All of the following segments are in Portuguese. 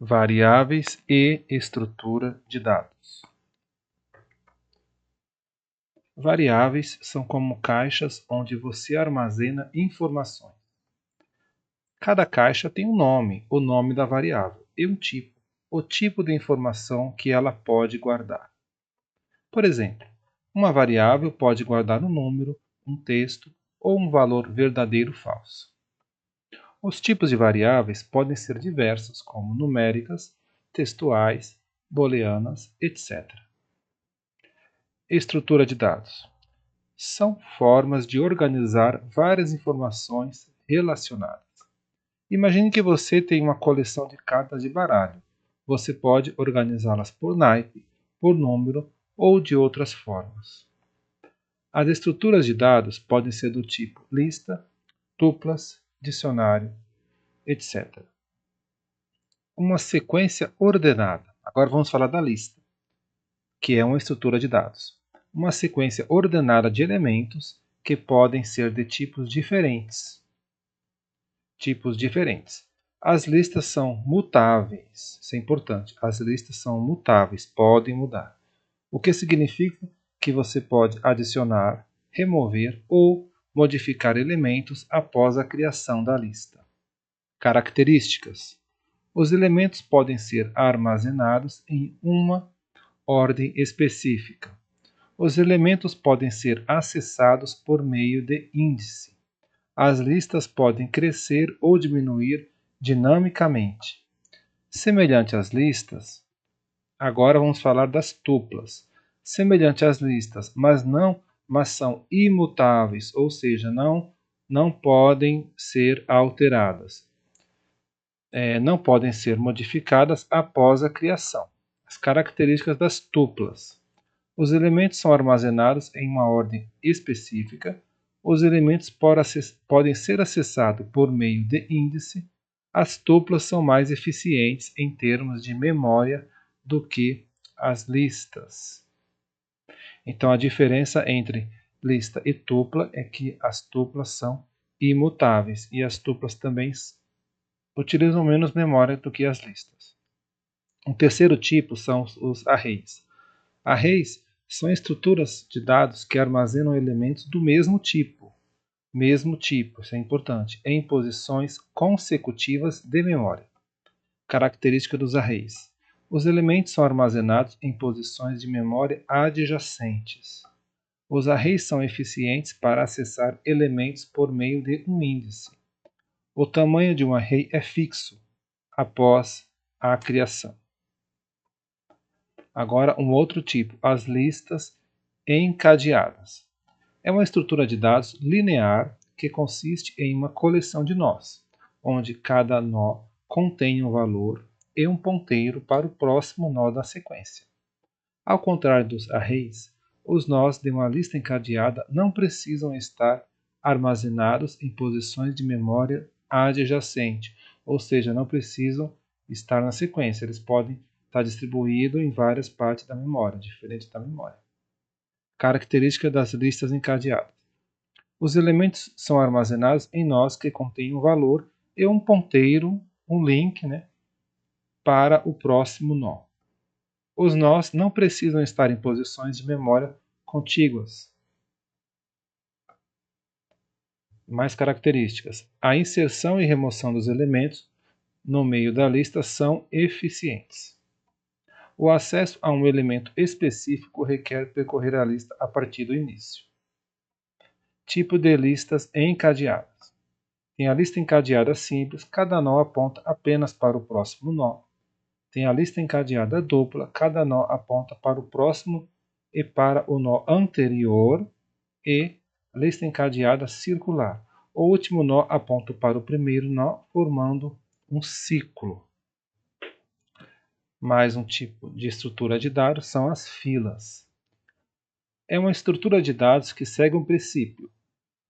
Variáveis e estrutura de dados. Variáveis são como caixas onde você armazena informações. Cada caixa tem um nome, o nome da variável, e um tipo, o tipo de informação que ela pode guardar. Por exemplo, uma variável pode guardar um número, um texto ou um valor verdadeiro ou falso. Os tipos de variáveis podem ser diversos, como numéricas, textuais, booleanas, etc. Estrutura de dados. São formas de organizar várias informações relacionadas. Imagine que você tem uma coleção de cartas de baralho. Você pode organizá-las por naipe, por número ou de outras formas. As estruturas de dados podem ser do tipo lista, tuplas, dicionário, etc. Uma sequência ordenada. Agora vamos falar da lista, que é uma estrutura de dados. Uma sequência ordenada de elementos que podem ser de tipos diferentes. As listas são mutáveis. Isso é importante. As listas são mutáveis, podem mudar. O que significa que você pode adicionar, remover ou modificar elementos após a criação da lista. Características. Os elementos podem ser armazenados em uma ordem específica. Os elementos podem ser acessados por meio de índice. As listas podem crescer ou diminuir dinamicamente. Semelhante às listas, agora vamos falar das tuplas. Semelhante às listas, mas são imutáveis, ou seja, não podem ser alteradas. Não podem ser modificadas após a criação. As características das tuplas. Os elementos são armazenados em uma ordem específica. Os elementos podem ser acessados por meio de índice. As tuplas são mais eficientes em termos de memória do que as listas. Então, a diferença entre lista e tupla é que as tuplas são imutáveis e as tuplas também utilizam menos memória do que as listas. Um terceiro tipo são os arrays. Arrays são estruturas de dados que armazenam elementos do mesmo tipo, isso é importante, em posições consecutivas de memória. Característica dos arrays. Os elementos são armazenados em posições de memória adjacentes. Os arrays são eficientes para acessar elementos por meio de um índice. O tamanho de um array é fixo após a criação. Agora, um outro tipo, as listas encadeadas. É uma estrutura de dados linear que consiste em uma coleção de nós, onde cada nó contém um valor e um ponteiro para o próximo nó da sequência. Ao contrário dos arrays, os nós de uma lista encadeada não precisam estar armazenados em posições de memória adjacente, ou seja, não precisam estar na sequência, eles podem estar distribuídos em várias partes da memória, diferente da memória. Característica das listas encadeadas. Os elementos são armazenados em nós que contêm um valor e um ponteiro, um link, para o próximo nó. Os nós não precisam estar em posições de memória contíguas. Mais características. A inserção e remoção dos elementos no meio da lista são eficientes. O acesso a um elemento específico requer percorrer a lista a partir do início. Tipo de listas encadeadas. Tem a lista encadeada simples, cada nó aponta apenas para o próximo nó. Tem a lista encadeada dupla, cada nó aponta para o próximo e para o nó anterior. E a lista encadeada circular. O último nó aponta para o primeiro nó, formando um ciclo. Mais um tipo de estrutura de dados são as filas. É uma estrutura de dados que segue um princípio.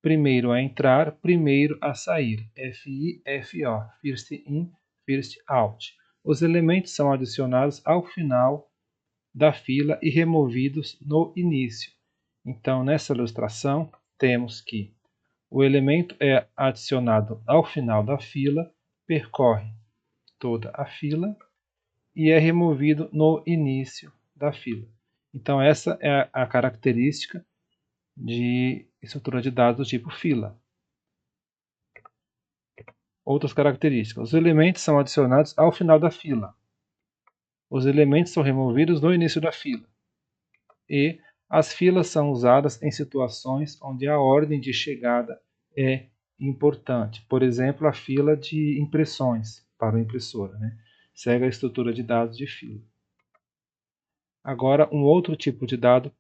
Primeiro a entrar, primeiro a sair. FIFO, first in, first out. Os elementos são adicionados ao final da fila e removidos no início. Então, nessa ilustração, temos que o elemento é adicionado ao final da fila, percorre toda a fila e é removido no início da fila. Então essa é a característica de estrutura de dados do tipo fila. Outras características. Os elementos são adicionados ao final da fila. Os elementos são removidos no início da fila. E as filas são usadas em situações onde a ordem de chegada é importante. Por exemplo, a fila de impressões para a impressora, segue a estrutura de dados de fila. Agora, um outro tipo de dado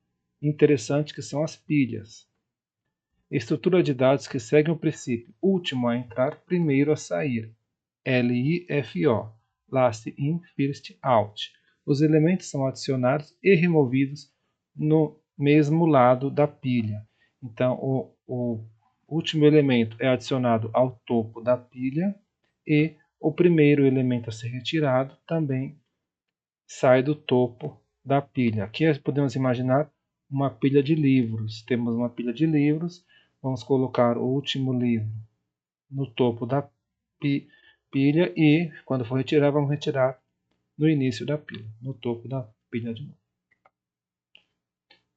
interessante que são as pilhas. Estrutura de dados que segue o princípio último a entrar, primeiro a sair. LIFO, last in, first out. Os elementos são adicionados e removidos no mesmo lado da pilha. Então, o último elemento é adicionado ao topo da pilha e o primeiro elemento a ser retirado também sai do topo da pilha. Aqui podemos imaginar uma pilha de livros. Temos uma pilha de livros, vamos colocar o último livro no topo da pilha e, quando for retirar, vamos retirar no início da pilha, no topo da pilha de novo.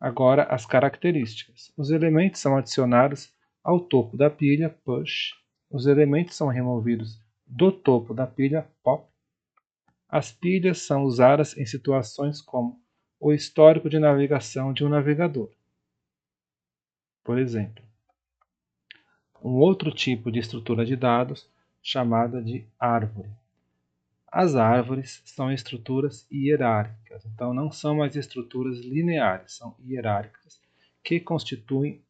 Agora, as características. Os elementos são adicionados ao topo da pilha, push. Os elementos são removidos do topo da pilha, pop. As pilhas são usadas em situações como o histórico de navegação de um navegador, por exemplo. Um outro tipo de estrutura de dados chamada de árvore. As árvores são estruturas hierárquicas, então não são mais estruturas lineares, são hierárquicas, que constituem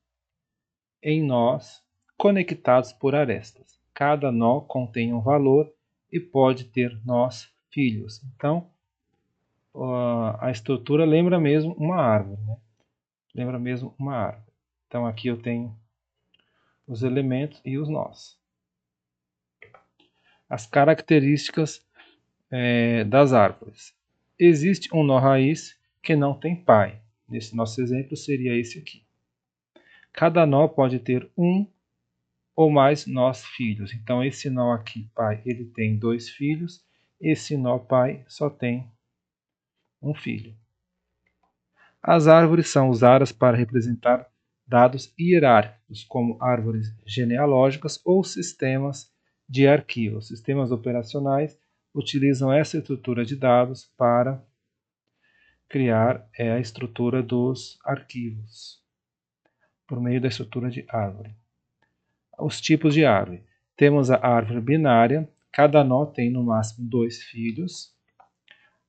em nós conectados por arestas. Cada nó contém um valor e pode ter nós filhos. Então, a estrutura lembra mesmo uma árvore, Lembra mesmo uma árvore. Então aqui eu tenho os elementos e os nós. As características das árvores. Existe um nó raiz que não tem pai. Nesse nosso exemplo seria esse aqui. Cada nó pode ter um ou mais nós filhos. Então esse nó aqui, pai, ele tem 2 filhos. Esse nó pai só tem um filho. As árvores são usadas para representar dados hierárquicos, como árvores genealógicas ou sistemas de arquivos. Sistemas operacionais utilizam essa estrutura de dados para criar a estrutura dos arquivos, por meio da estrutura de árvore. Os tipos de árvore. Temos a árvore binária, cada nó tem no máximo 2 filhos.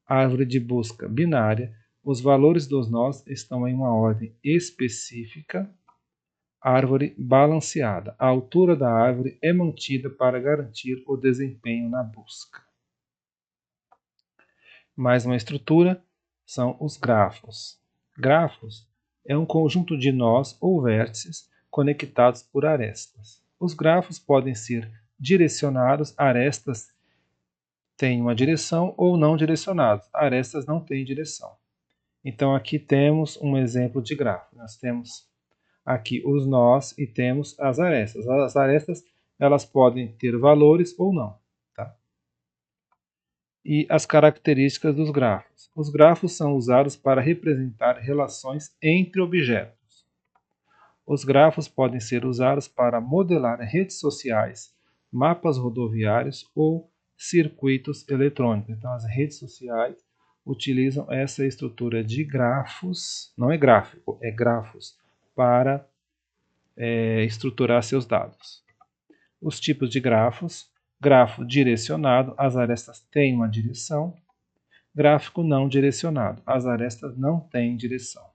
Árvore de busca binária, os valores dos nós estão em uma ordem específica. Árvore balanceada, a altura da árvore é mantida para garantir o desempenho na busca. Mais uma estrutura são os grafos. Grafos é um conjunto de nós ou vértices conectados por arestas. Os grafos podem ser direcionados, arestas têm uma direção, ou não direcionados, arestas não têm direção. Então aqui temos um exemplo de grafo. Nós temos aqui os nós e temos as arestas. As arestas elas podem ter valores ou não. E as características dos grafos. Os grafos são usados para representar relações entre objetos. Os grafos podem ser usados para modelar redes sociais, mapas rodoviários ou circuitos eletrônicos. Então, as redes sociais utilizam essa estrutura de grafos, não é gráfico, é grafos, para estruturar seus dados. Os tipos de grafos. Grafo direcionado, as arestas têm uma direção. Gráfico não direcionado, as arestas não têm direção.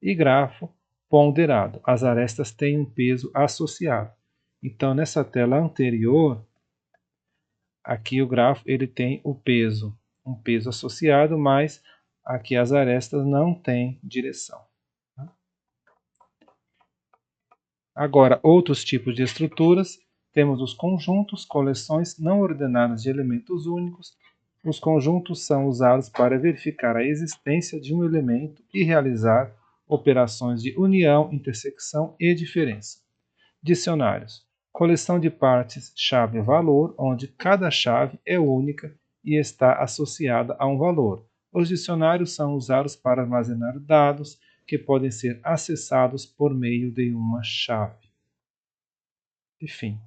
E grafo ponderado, as arestas têm um peso associado. Então, nessa tela anterior, aqui o grafo ele tem o peso, um peso associado, mas aqui as arestas não têm direção. Agora, outros tipos de estruturas. Temos os conjuntos, coleções não ordenadas de elementos únicos. Os conjuntos são usados para verificar a existência de um elemento e realizar operações de união, intersecção e diferença. Dicionários. Coleção de partes chave-valor, onde cada chave é única e está associada a um valor. Os dicionários são usados para armazenar dados que podem ser acessados por meio de uma chave. Enfim.